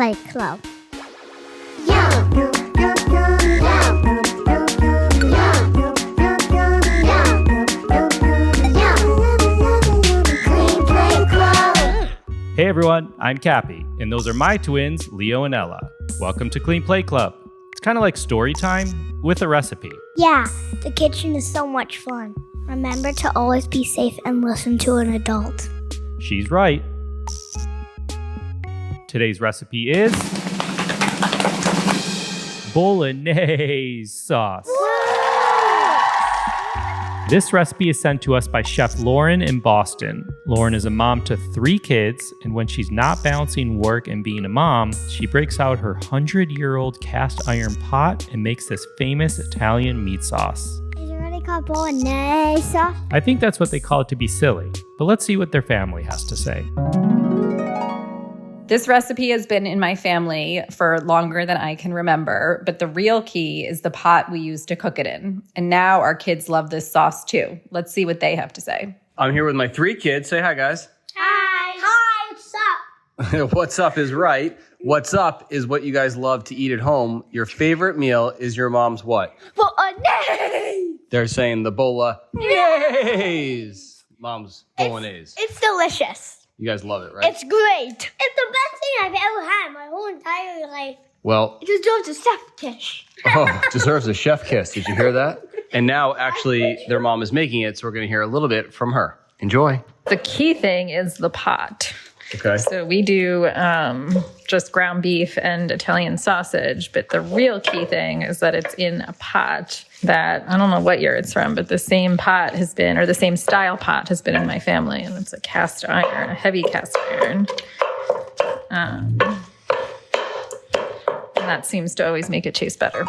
Play Club. Hey everyone, I'm Cappy, and those are my twins, Leo and Ella. Welcome to Clean Play Club. It's kind of like story time with a recipe. Yeah, the kitchen is so much fun. Remember to always be safe and listen to an adult. She's right. Today's recipe is Bolognese sauce. This recipe is sent to us by Chef Lauren in Boston. Lauren is a mom to 3 kids, and when she's not balancing work and being a mom, she breaks out her 100-year-old cast iron pot and makes this famous Italian meat sauce. Is it really called Bolognese sauce? I think that's what they call it to be silly, but let's see what their family has to say. This recipe has been in my family for longer than I can remember, but the real key is the pot we use to cook it in. And now our kids love this sauce too. Let's see what they have to say. I'm here with my 3 kids. Say hi, guys. Hi. Hi, what's up? What's up is right. What's up is what you guys love to eat at home. Your favorite meal is your mom's what? Bolognese. They're saying the Bolognese. Mom's Bolognese. It's delicious. You guys love it, right? It's great. It's the best thing I've ever had in my whole entire life. Well, It deserves a chef kiss. deserves a chef kiss. Did you hear that? And now, actually, their mom is making it, so we're going to hear a little bit from her. Enjoy. The key thing is the pot. Okay. So we do just ground beef and Italian sausage, but the real key thing is that it's in a pot that, I don't know what year it's from, but the same pot has been, or the same style pot has been in my family, and it's a cast iron, a heavy cast iron. And that seems to always make it taste better.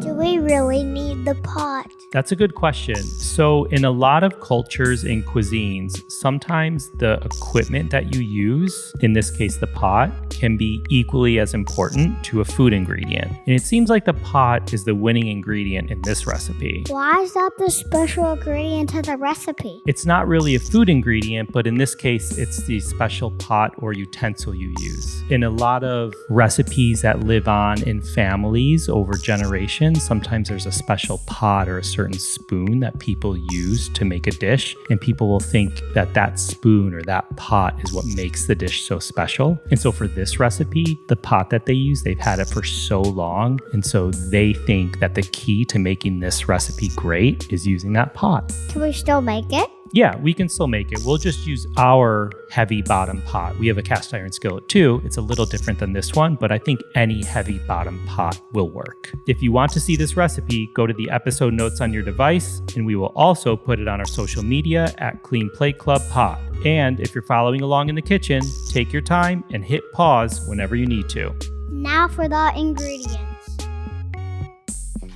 Do we really need the pot? That's a good question. So in a lot of cultures and cuisines, sometimes the equipment that you use, in this case the pot, can be equally as important to a food ingredient. And it seems like the pot is the winning ingredient in this recipe. Why is that the special ingredient to the recipe? It's not really a food ingredient, but in this case, it's the special pot or utensil you use. In a lot of recipes that live on in families over generations, sometimes there's a special pot or a certain spoon that people use to make a dish, and people will think that that spoon or that pot is what makes the dish so special. And so for this recipe, the pot that they use, they've had it for so long, and so they think that the key to making this recipe great is using that pot. Can we still make it? Yeah, we can still make it. We'll just use our heavy bottom pot. We have a cast iron skillet too. It's a little different than this one, but I think any heavy bottom pot will work. If you want to see this recipe, go to the episode notes on your device, and we will also put it on our social media at Clean Plate Club Pod. And if you're following along in the kitchen, take your time and hit pause whenever you need to. Now for the ingredients.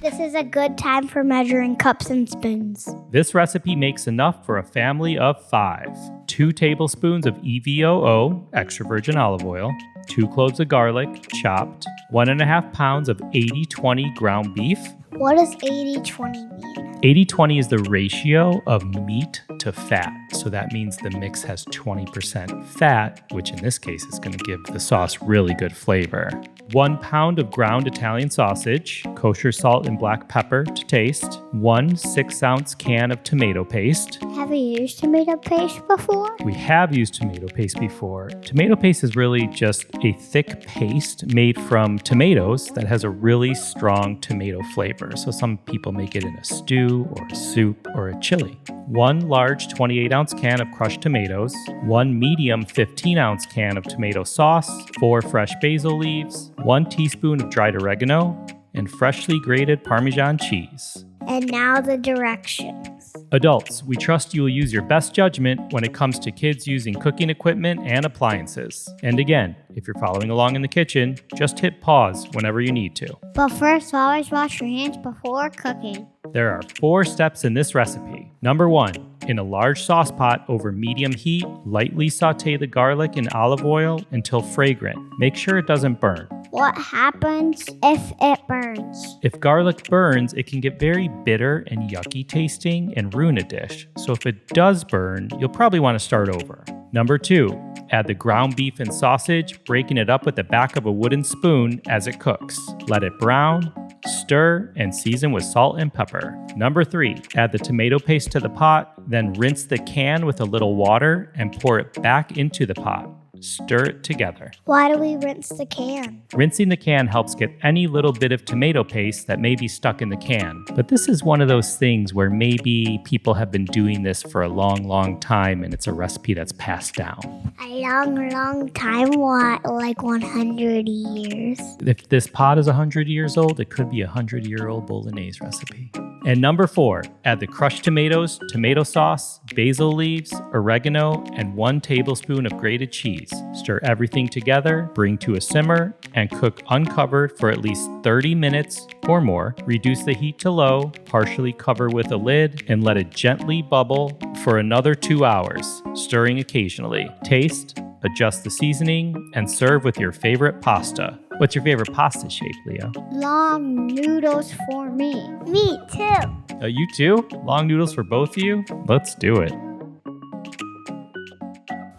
This is a good time for measuring cups and spoons. This recipe makes enough for a family of 5. 2 tablespoons of EVOO, extra virgin olive oil, 2 cloves of garlic, chopped, 1.5 pounds of 80-20 ground beef. What does 80-20 mean? 80-20 is the ratio of meat to fat. So that means the mix has 20% fat, which in this case is going to give the sauce really good flavor. 1 pound of ground Italian sausage, kosher salt and black pepper to taste, 1 6-ounce can of tomato paste. Have you used tomato paste before? We have used tomato paste before. Tomato paste is really just a thick paste made from tomatoes that has a really strong tomato flavor. So some people make it in a stew or a soup or a chili. 1 large 28-ounce can of crushed tomatoes, 1 medium 15-ounce can of tomato sauce, 4 fresh basil leaves, 1 teaspoon of dried oregano, and freshly grated Parmesan cheese. And now the directions. Adults, we trust you will use your best judgment when it comes to kids using cooking equipment and appliances. And again, if you're following along in the kitchen, just hit pause whenever you need to. But first, always wash your hands before cooking. There are 4 steps in this recipe. Number 1. In a large sauce pot over medium heat, lightly sauté the garlic in olive oil until fragrant. Make sure it doesn't burn. What happens if it burns? If garlic burns, it can get very bitter and yucky tasting and ruin a dish. So if it does burn, you'll probably want to start over. Number 2, add the ground beef and sausage, breaking it up with the back of a wooden spoon as it cooks. Let it brown, stir, and season with salt and pepper. Number 3, add the tomato paste to the pot, then rinse the can with a little water and pour it back into the pot. Stir it together. Why do we rinse the can? Rinsing the can helps get any little bit of tomato paste that may be stuck in the can. But this is one of those things where maybe people have been doing this for a long, long time and it's a recipe that's passed down. A long, long time? What, like 100 years? If this pot is 100 years old, it could be a 100-year-old Bolognese recipe. And number 4, add the crushed tomatoes, tomato sauce, basil leaves, oregano, and 1 tablespoon of grated cheese. Stir everything together, bring to a simmer, and cook uncovered for at least 30 minutes or more. Reduce the heat to low, partially cover with a lid, and let it gently bubble for another 2 hours, stirring occasionally. Taste, adjust the seasoning, and serve with your favorite pasta. What's your favorite pasta shape, Leo? Long noodles for me. Me too. You too? Long noodles for both of you? Let's do it.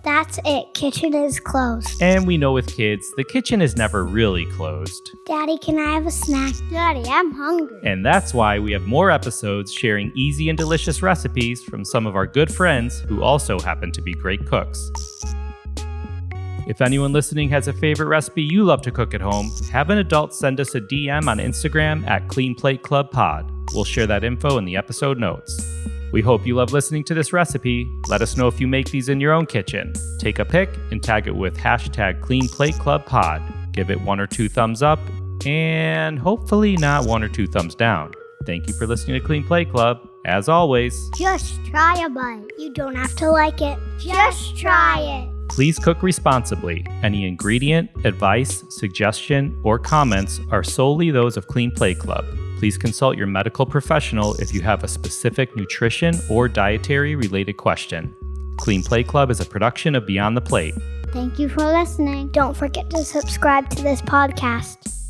That's it. Kitchen is closed. And we know with kids, the kitchen is never really closed. Daddy, can I have a snack? Daddy, I'm hungry. And that's why we have more episodes sharing easy and delicious recipes from some of our good friends who also happen to be great cooks. If anyone listening has a favorite recipe you love to cook at home, have an adult send us a DM on Instagram at Clean Plate Club Pod. We'll share that info in the episode notes. We hope you love listening to this recipe. Let us know if you make these in your own kitchen. Take a pic and tag it with hashtag Clean Plate Club Pod. Give it 1 or 2 thumbs up, and hopefully not 1 or 2 thumbs down. Thank you for listening to Clean Plate Club. As always, just try a bite. You don't have to like it. Just try it. Please cook responsibly. Any ingredient, advice, suggestion, or comments are solely those of Clean Plate Club. Please consult your medical professional if you have a specific nutrition or dietary related question. Clean Plate Club is a production of Beyond the Plate. Thank you for listening. Don't forget to subscribe to this podcast.